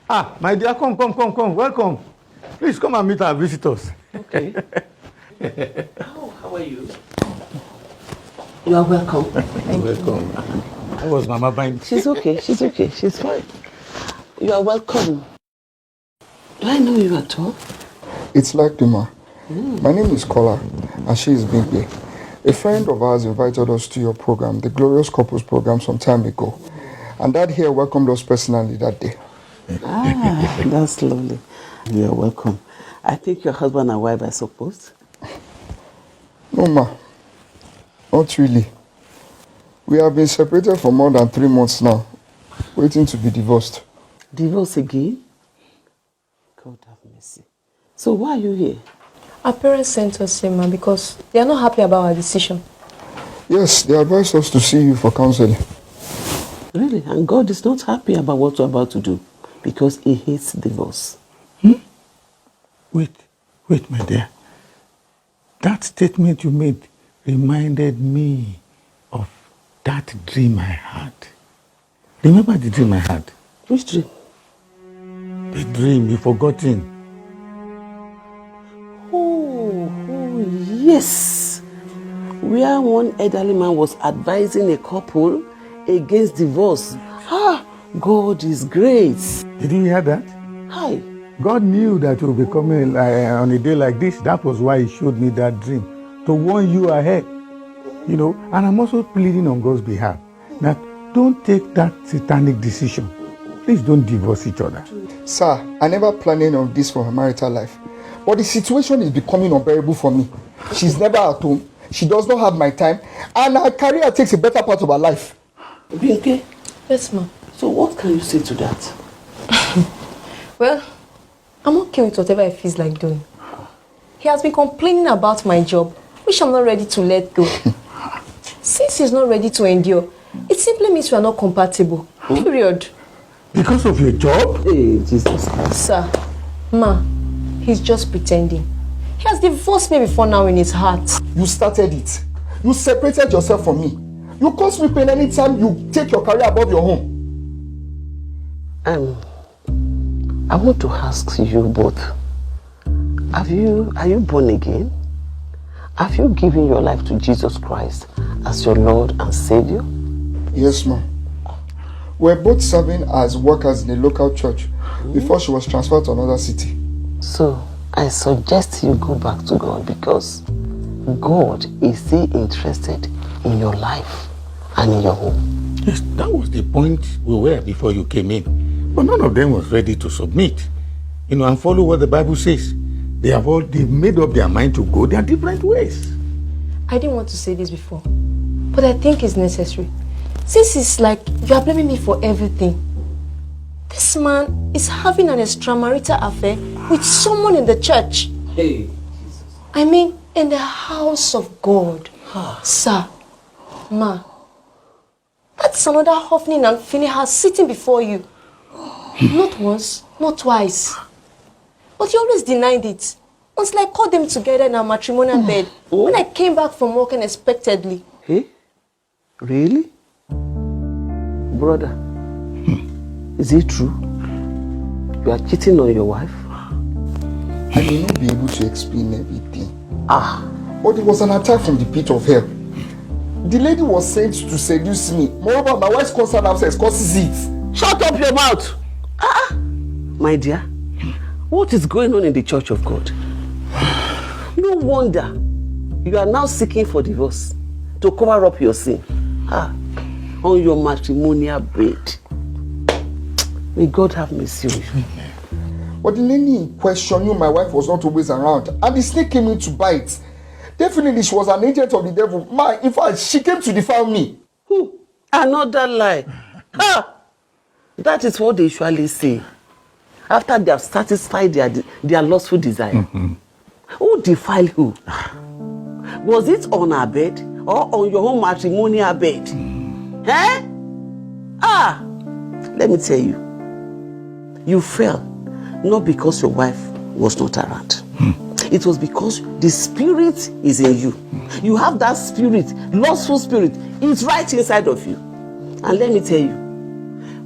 Ah, my dear, come. Welcome. Please come and meet our visitors. Okay. How are you? You are welcome. Welcome. How was Mama Bine? She's okay. She's fine. You are welcome. Do I know you at all? It's like Duma. My name is Kola, and she is Bigbe. A friend of ours invited us to your program, the Glorious Couples program, some time ago. And Dad here welcomed us personally that day. Ah, that's lovely. You are welcome. I think your husband and wife, I suppose? No, ma. Not really. We have been separated for more than 3 months now, waiting to be divorced. Divorce again? God have mercy. So why are you here? Our parents sent us here, ma, because they are not happy about our decision. Yes, they advised us to see you for counseling. Really? And God is not happy about what you're about to do because he hates divorce. Wait, my dear. That statement you made reminded me of that dream I had. Remember the dream I had? Which dream? The dream you've forgotten. Oh, yes. Where one elderly man was advising a couple against divorce. God is great. Did you hear that? Hi. God knew that you would be coming on a day like this. That was why he showed me that dream, to warn you ahead. You know, and I'm also pleading on God's behalf. Now, don't take that satanic decision. Please don't divorce each other. Sir, I never planned on this for her marital life. But the situation is becoming unbearable for me. She's never at home. She does not have my time. And her career takes a better part of her life. Be okay? Yes, ma'am. So what can you say to that? Well, I'm okay with whatever he feels like doing. He has been complaining about my job, which I'm not ready to let go. Since he's not ready to endure, it simply means we are not compatible. Period. Because of your job? Hey, Jesus Christ. Sir, ma, he's just pretending. He has divorced me before now in his heart. You started it. You separated yourself from me. You cause me pain anytime you take your career above your home. I want to ask you both. Are you born again? Have you given your life to Jesus Christ as your Lord and Savior? Yes, ma'am. We're both serving as workers in a local church before she was transferred to another city. So, I suggest you go back to God because God is still interested in your life and in your home. Yes, that was the point we were before you came in. But none of them was ready to submit, and follow what the Bible says. They've made up their mind to go their different ways. I didn't want to say this before, but I think it's necessary. Since it's like you are blaming me for everything. This man is having an extramarital affair with someone in the church. Hey, I mean, in the house of God. Sir, ma, that's another Hophni and Phinehas sitting before you. Not once, not twice. But you always denied it. Until I called them together in our matrimonial bed when I came back from work unexpectedly. Hey? Really? Brother, is it true? You are cheating on your wife? I may not be able to explain everything. But it was an attack from the pit of hell. The lady was sent to seduce me. Moreover, my wife's constant absence causes it. Shut up your mouth! My dear, what is going on in the church of God? No wonder you are now seeking for divorce to cover up your sin. On your matrimonial bed. May God have mercy on you. But the lady in question knew my wife was not always around, and the snake came in to bite. Definitely she was an agent of the devil. In fact, she came to defile me. Another lie. That is what they usually say after they have satisfied their lustful desire. Who defiled who? Was it on our bed or on your own matrimonial bed? Let me tell you. You fell not because your wife was not around. It was because the spirit is in you. You have that spirit, lustful spirit. It's right inside of you. And let me tell you,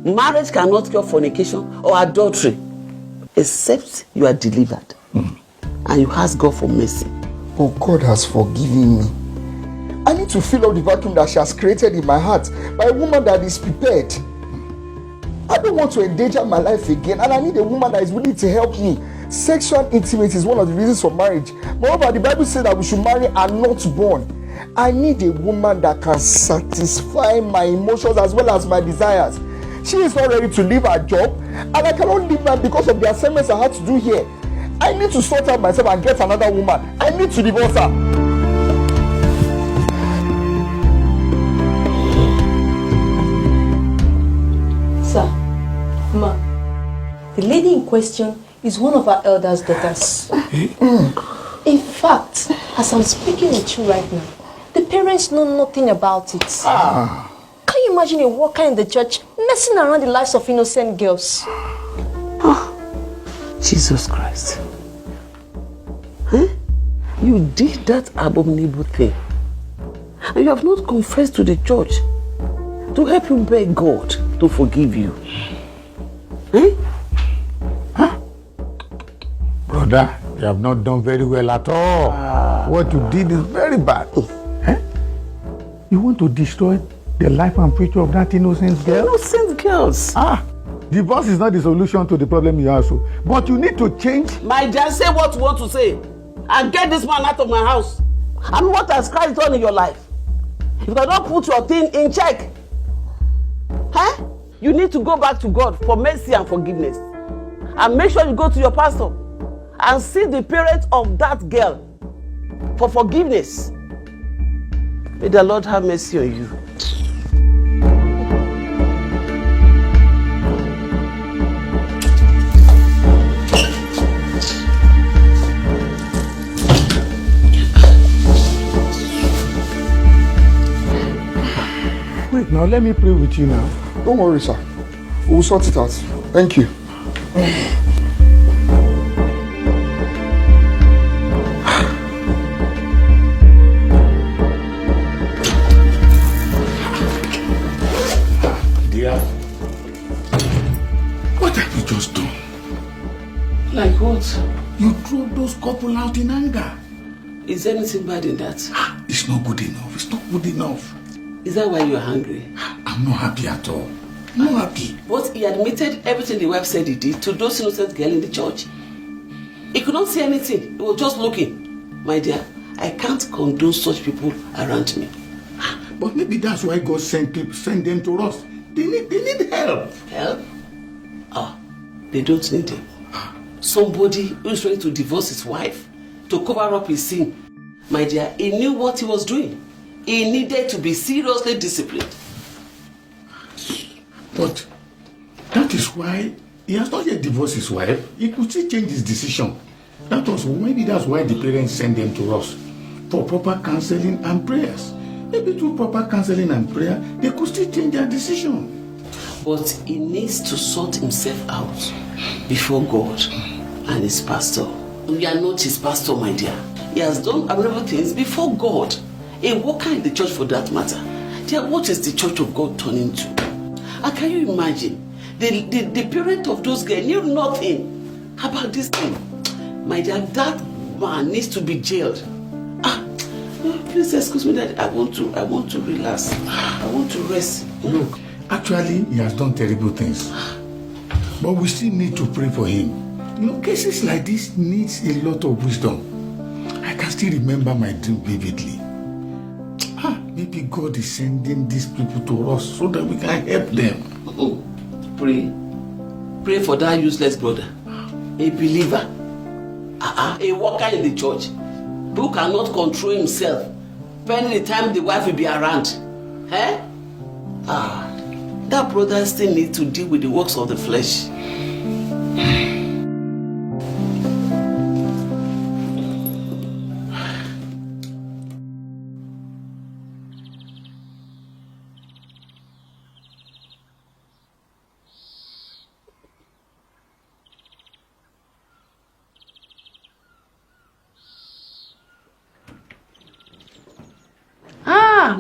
Marriage cannot cure fornication or adultery except you are delivered and you ask God for mercy. But God has forgiven me. I need to fill up the vacuum that she has created in my heart by a woman that is prepared. I don't want to endanger my life again, and I need a woman that is willing to help me. Sexual intimacy is one of the reasons for marriage. Moreover, the Bible says that we should marry and not born. I need a woman that can satisfy my emotions as well as my desires. She is not ready to leave her job, and I cannot leave her because of the assignments I had to do here. I need to sort out myself and get another woman. I need to divorce her. Sir, Ma, the lady in question is one of our elders' daughters. In fact, as I'm speaking with you right now, the parents know nothing about it. Can you imagine a worker in the church messing around the lives of innocent girls? Jesus Christ. Huh? You did that abominable thing. And you have not confessed to the church to help you beg God to forgive you. Huh? Brother, you have not done very well at all. What you did is very bad. You want to destroy the life and future of that innocent girl? Innocent girls. Divorce is not the solution to the problem you have, so. But you need to change. My dear, say what you want to say. And get this man out of my house. I mean, what has Christ done in your life? If you cannot put your thing in check, you need to go back to God for mercy and forgiveness. And make sure you go to your pastor and see the parents of that girl for forgiveness. May the Lord have mercy on you. Wait, now let me pray with you now. Don't worry, sir. We'll sort it out. Thank you. Dear, what have you just done? Like what? You drove those couple out in anger. Is there anything bad in that? It's not good enough. It's not good enough. Is that why you're hungry? I'm not happy at all. I'm not happy. But he admitted everything the wife said he did to those innocent girls in the church. He could not say anything. He was just looking. My dear, I can't condone such people around me. But maybe that's why God sent them to us. They need help. Help? They don't need help. Somebody who is ready to divorce his wife to cover up his sin. My dear, he knew what he was doing. He needed to be seriously disciplined. But that is why he has not yet divorced his wife. He could still change his decision. Maybe that's why the parents send them to us for proper counseling and prayers. Maybe through proper counseling and prayer, they could still change their decision. But he needs to sort himself out before God and his pastor. We are not his pastor, my dear. He has done abominable things before God. A worker in the church for that matter. Dear, what is the church of God turning to? And can you imagine? The parent of those girls knew nothing about this thing. My dear, that man needs to be jailed. Please excuse me, Daddy. I want to relax. I want to rest. Look, actually, he has done terrible things. But we still need to pray for him. Cases like this needs a lot of wisdom. I can still remember my dream vividly. Maybe God is sending these people to us so that we can help them. Pray for that useless brother. A believer. A worker in the church. Who cannot control himself. Pending the time the wife will be around. That brother still needs to deal with the works of the flesh.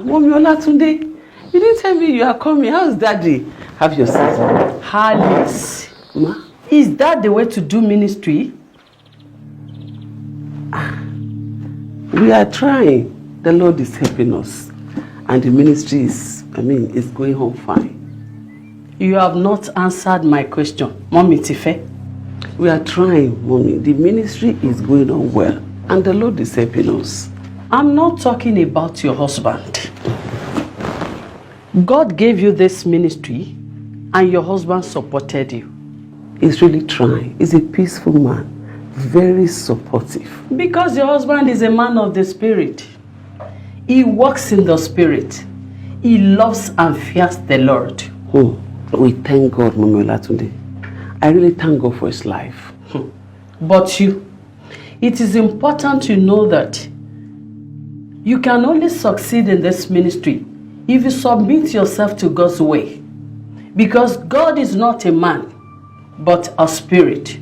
Mommy Olatunde, you didn't tell me you are coming. How's Daddy? Have your seat. Alice, Ma? is that the way to do ministry? We are trying. The Lord is helping us. And the ministry is going on fine. You have not answered my question, Mommy Tife. We are trying, Mommy. The ministry is going on well. And the Lord is helping us. I'm not talking about your husband. God gave you this ministry and your husband supported you. He's really trying. He's a peaceful man. Very supportive. Because your husband is a man of the spirit. He walks in the spirit. He loves and fears the Lord. We thank God, Mama Olatunde. I really thank God for his life. But it is important to know that you can only succeed in this ministry if you submit yourself to God's way. Because God is not a man, but a spirit.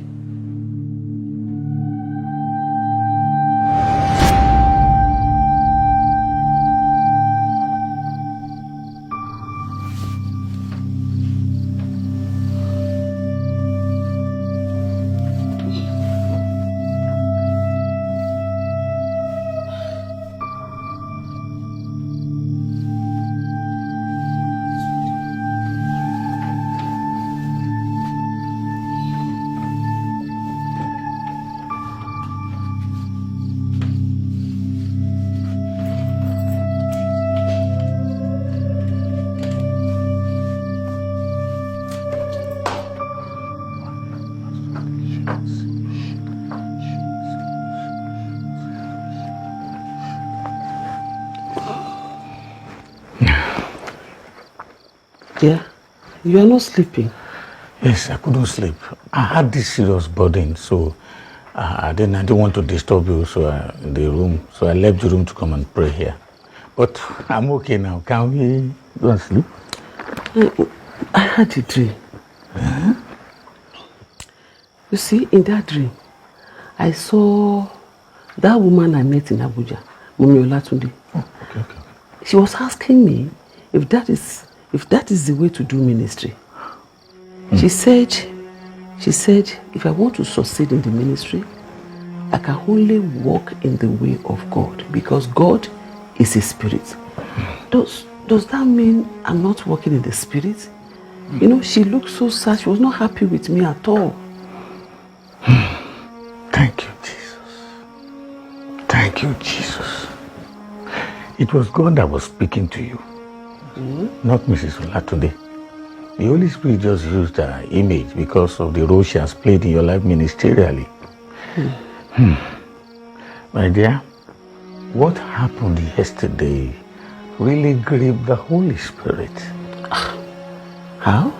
Yeah? You are not sleeping? Yes, I couldn't sleep. I had this serious burden, so then I didn't want to disturb you in the room, so I left the room to come and pray here. But I'm okay now. Can we go and sleep? I had a dream. Huh? You see, in that dream, I saw that woman I met in Abuja, Mummy Olatunde. Oh, okay. She was asking me if that is the way to do ministry. She said, if I want to succeed in the ministry, I can only walk in the way of God because God is a spirit. Does that mean I'm not walking in the spirit? You know, she looked so sad. She was not happy with me at all. Thank you, Jesus. Thank you, Jesus. It was God that was speaking to you, not Mrs. Olatunde. The Holy Spirit just used her image because of the role she has played in your life ministerially. My dear, what happened yesterday really grieved the Holy Spirit. How?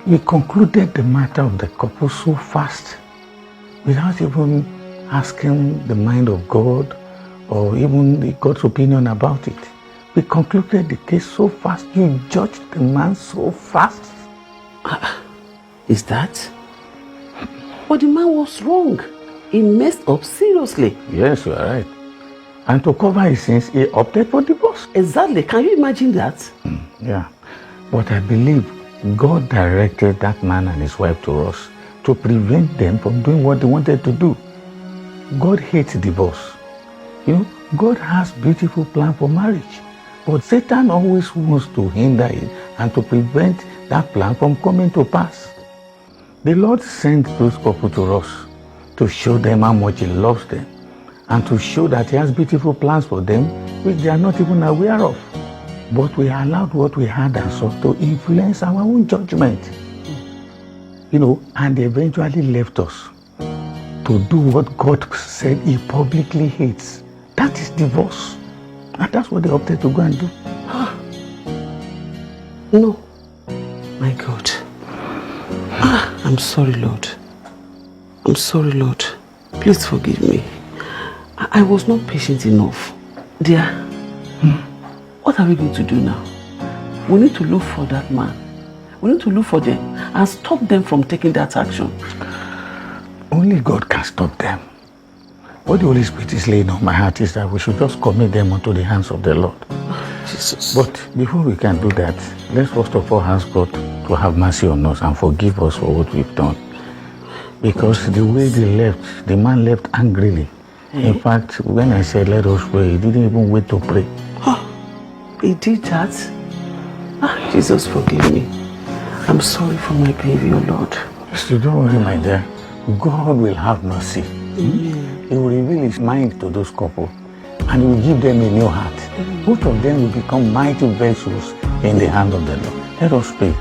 We concluded the matter of the couple so fast without even asking the mind of God or even God's opinion about it. We concluded the case so fast. You judged the man so fast. Is that? But the man was wrong. He messed up seriously. Yes, you are right. And to cover his sins, he opted for divorce. Exactly. Can you imagine that? Yeah. But I believe God directed that man and his wife to us to prevent them from doing what they wanted to do. God hates divorce. You know, God has beautiful plan for marriage. But Satan always wants to hinder it and to prevent that plan from coming to pass. The Lord sent those couple to us to show them how much He loves them and to show that He has beautiful plans for them which they are not even aware of. But we allowed what we had and saw to influence our own judgment. You know, and they eventually left us to do what God said He publicly hates. That is divorce. And that's what they opted to go and do. No. My God. I'm sorry, Lord. I'm sorry, Lord. Please forgive me. I was not patient enough. Dear, what are we going to do now? We need to look for that man. We need to look for them and stop them from taking that action. Only God can stop them. What the Holy Spirit is laying on my heart is that we should just commit them unto the hands of the Lord. Jesus. But before we can do that, let's first of all ask God to have mercy on us and forgive us for what we've done. Because the way they left, the man left angrily. In fact, when I said let us pray, he didn't even wait to pray. He did that? Jesus, forgive me. I'm sorry for my behavior, Lord. So don't worry, my dear. God will have mercy. He will reveal his mind to those couple and he will give them a new heart. Both of them will become mighty vessels in the hand of the Lord. Let us pray.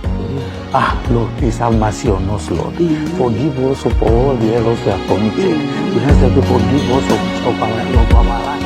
Lord, please have mercy on us, Lord. Forgive us for all the errors we have committed. We ask that you forgive us of our life.